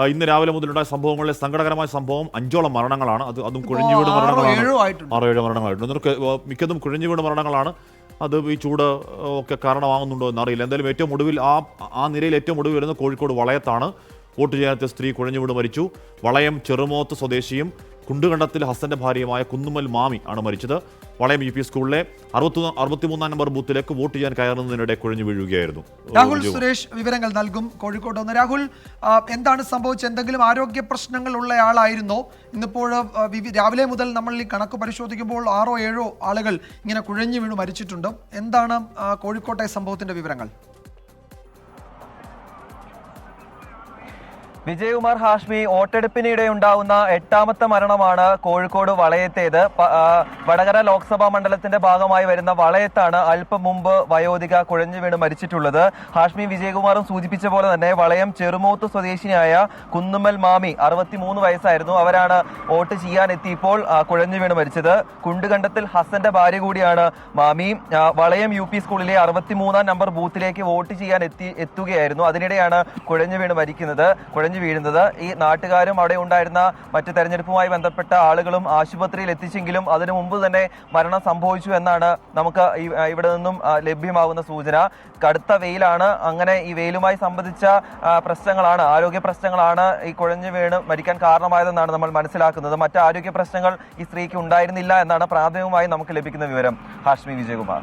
ഇന്ന് രാവിലെ മുതലുണ്ടായ സംഭവങ്ങളിലെ സങ്കടകരമായ സംഭവം 5ഓളം മരണങ്ങളാണ്. അതും കുഴഞ്ഞു വീട് മരണങ്ങളാണ്. 6-7 മരണങ്ങളായിട്ടുണ്ട്. മിക്കതും കുഴഞ്ഞു വീട് മരണങ്ങളാണ്. അത് ഈ ചൂട് ഒക്കെ കാരണമാകുന്നുണ്ടോ എന്നറിയില്ല. എന്തായാലും ഏറ്റവും ഒടുവിൽ ആ നിരയിൽ ഏറ്റവും ഒടുവിൽ വരുന്നത് കോഴിക്കോട് വളയത്താണ്. വോട്ട് ചെയ്യാനെത്തിയ സ്ത്രീ കുഴഞ്ഞു വീട് മരിച്ചു. വളയം ചെറുമോത്ത് സ്വദേശിയും കുണ്ടുകണ്ടത്തിൽ ഹസന്റെ ഭാര്യയുമായ കുന്നുമ്മൽ മാമി ആണ് മരിച്ചത്. വളയം UP സ്കൂളിലെ 63 നമ്പർ ബൂത്തിലേക്ക് വോട്ട് ചെയ്യാൻ കയറുന്നതിനിടെ കുഴഞ്ഞു വീഴുകയായിരുന്നു. രാഹുൽ സുരേഷ് വിവരങ്ങൾ നൽകും കോഴിക്കോട് നിന്ന്. രാഹുൽ, എന്താണ് സംഭവിച്ചത്? എന്തെങ്കിലും ആരോഗ്യ പ്രശ്നങ്ങൾ ഉള്ളയാളായിരുന്നോ? ഇന്നിപ്പോൾ രാവിലെ മുതൽ നമ്മൾ ഈ കണക്ക് പരിശോധിക്കുമ്പോൾ 6-7 ആളുകൾ ഇങ്ങനെ കുഴഞ്ഞു വീണു മരിച്ചിട്ടുണ്ട്. എന്താണ് കോഴിക്കോട്ടെ സംഭവത്തിന്റെ വിവരങ്ങൾ? വിജയകുമാർ, ഹാഷ്മി, വോട്ടെടുപ്പിനിടെ ഉണ്ടാവുന്ന 8ാമത്തെ മരണമാണ് കോഴിക്കോട് വളയത്തേത്. വടകര ലോക്സഭാ മണ്ഡലത്തിന്റെ ഭാഗമായി വരുന്ന വളയത്താണ് അല്പം മുമ്പ് വയോധിക കുഴഞ്ഞു വീണ് മരിച്ചിട്ടുള്ളത്. ഹാഷ്മി, വിജയകുമാറും സൂചിപ്പിച്ച പോലെ തന്നെ വളയം ചെറുമൂത്ത് സ്വദേശിനിയായ കുന്നുമ്മൽ മാമി 63 വയസ്സായിരുന്നു. അവരാണ് വോട്ട് ചെയ്യാനെത്തിയപ്പോൾ കുഴഞ്ഞു വീണ് മരിച്ചത്. കുണ്ടുകണ്ടത്തിൽ ഹസന്റെ ഭാര്യ കൂടിയാണ് മാമി. വളയം UP സ്കൂളിലെ 63 നമ്പർ ബൂത്തിലേക്ക് വോട്ട് ചെയ്യാൻ എത്തുകയായിരുന്നു. അതിനിടെയാണ് കുഴഞ്ഞു വീഴുന്നത്. ഈ നാട്ടുകാരും അവിടെ ഉണ്ടായിരുന്ന മറ്റ് തെരഞ്ഞെടുപ്പുമായി ബന്ധപ്പെട്ട ആളുകളും ആശുപത്രിയിൽ എത്തിച്ചെങ്കിലും അതിനു മുമ്പ് തന്നെ മരണം സംഭവിച്ചു എന്നാണ് നമുക്ക് ഇവിടെ നിന്നും ലഭ്യമാകുന്ന സൂചന. കടുത്ത വെയിലാണ്. അങ്ങനെ ഈ വെയിലുമായി സംബന്ധിച്ച പ്രശ്നങ്ങളാണ്, ആരോഗ്യ പ്രശ്നങ്ങളാണ് ഈ കുഴഞ്ഞു വീണ് മരിക്കാൻ കാരണമായതെന്നാണ് നമ്മൾ മനസ്സിലാക്കുന്നത്. മറ്റ് ആരോഗ്യ പ്രശ്നങ്ങൾ ഈ സ്ത്രീക്ക് ഉണ്ടായിരുന്നില്ല എന്നാണ് പ്രാഥമികമായി നമുക്ക് ലഭിക്കുന്ന വിവരം. ഹാഷ്മി, വിജയകുമാർ.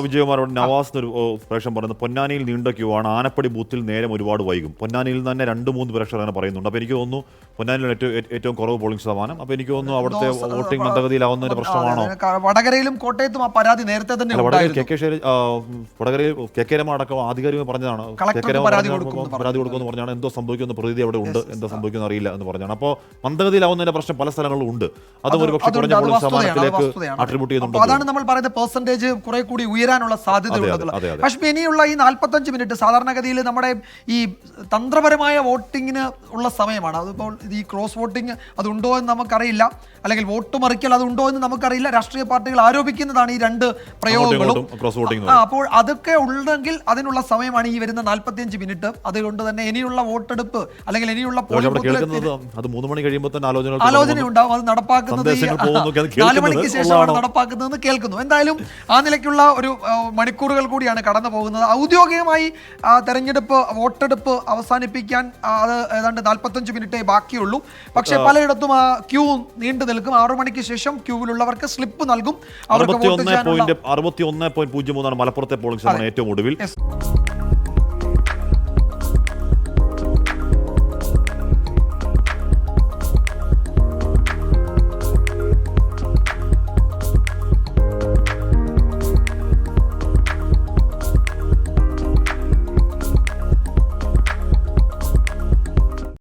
വിജയകുമാരോട് നവാസ് ഒരു പ്രേക്ഷകൻ പറയുന്നത് പൊന്നാനിയിൽ നീണ്ട ക്യൂ ആണ്. ആനപ്പടി ബൂത്തിൽ നേരം ഒരുപാട് വൈകും. പൊന്നാനിയിൽ തന്നെ 2-3 പ്രേക്ഷകർ അങ്ങനെ പറയുന്നുണ്ട്. അപ്പോൾ എനിക്ക് തോന്നുന്നു പൊന്നാനിയിലാണ് ഏറ്റവും കുറവ് പോളിംഗ് ശതമാനം. അപ്പോൾ എനിക്ക് തോന്നുന്നു അവിടുത്തെ വോട്ടിംഗ് മന്ദഗതിയിലാവുന്നതിന്റെ പ്രശ്നമാണോ? വടകരയിലും കോട്ടയത്തും ആ പരാതി നേരത്തെ തന്നെ വടകരയിൽ KK രമ അടക്കം ആധികാരികമായി പറഞ്ഞതാണ്. KK രമ പരാതി കൊടുക്കുമെന്ന് പറഞ്ഞാണ്. എന്തോ സംഭവിക്കുന്ന പ്രതീതി അവിടെ ഉണ്ട്, എന്താ സംഭവിക്കുന്ന അറിയില്ല എന്ന് പറഞ്ഞാണ്. അപ്പോൾ മന്ദഗതിയിലാവുന്നതിന്റെ പ്രശ്നം പല സ്ഥലങ്ങളിലും ഉണ്ട്. അതും ഒരുപക്ഷെ കുറഞ്ഞ പോളിംഗ് ശതമാനത്തിലേക്ക് അട്രിബ്യൂട്ട് ചെയ്യുന്നുണ്ട്. അതാണ് നമ്മൾ പറയുന്നത് പെർസെന്റേജ് കുറെ കൂടി ഉയരാനുള്ള സാധ്യതയുള്ളത്. പക്ഷേ ഇനിയുള്ള ഈ 45 മിനിറ്റ് സാധാരണഗതിയിൽ നമ്മുടെ ഈ തന്ത്രപരമായ വോട്ടിങ്ങിന് ഉള്ള സമയമാണ്. അതിപ്പോൾ ഈ ക്രോസ് വോട്ടിംഗ് അതുണ്ടോ എന്ന് നമുക്കറിയില്ല, അല്ലെങ്കിൽ വോട്ട് മറിക്കൽ അതുണ്ടോ എന്ന് നമുക്കറിയില്ല. രാഷ്ട്രീയ പാർട്ടികൾ ആരോപിക്കുന്നതാണ് ഈ രണ്ട് പ്രയോഗങ്ങളും. അപ്പോൾ അതൊക്കെ ഉണ്ടെങ്കിൽ അതിനുള്ള സമയമാണ് ഈ വരുന്ന 45 മിനിറ്റ്. അതുകൊണ്ട് തന്നെ ഇനിയുള്ള വോട്ടെടുപ്പ് അല്ലെങ്കിൽ ഇനിയുള്ള ആലോചന ഉണ്ടാവും. അത് നടപ്പാക്കുന്നത് 4 മണിക്ക് ശേഷമാണ് നടപ്പാക്കുന്നതെന്ന് കേൾക്കുന്നു. എന്തായാലും ആ നിലയ്ക്കുള്ള ഒരു മണിക്കൂറുകൾ കൂടിയാണ് കടന്നു പോകുന്നത്. ഔദ്യോഗികമായി തെരഞ്ഞെടുപ്പ് വോട്ടെടുപ്പ് അവസാനിപ്പിക്കാൻ അത് ഏതാണ്ട് 45 മിനിറ്റേ ബാക്കിയുള്ളൂ. പക്ഷേ പലയിടത്തും ആ ക്യൂ നീണ്ടു നിൽക്കും. 6 മണിക്ക് ശേഷം ക്യൂവിലുള്ളവർക്ക് സ്ലിപ്പ് നൽകും. 61.03 മലപ്പുറത്തെ പോളിംഗ് ശതമാനം ഏറ്റവും ഒടുവിൽ.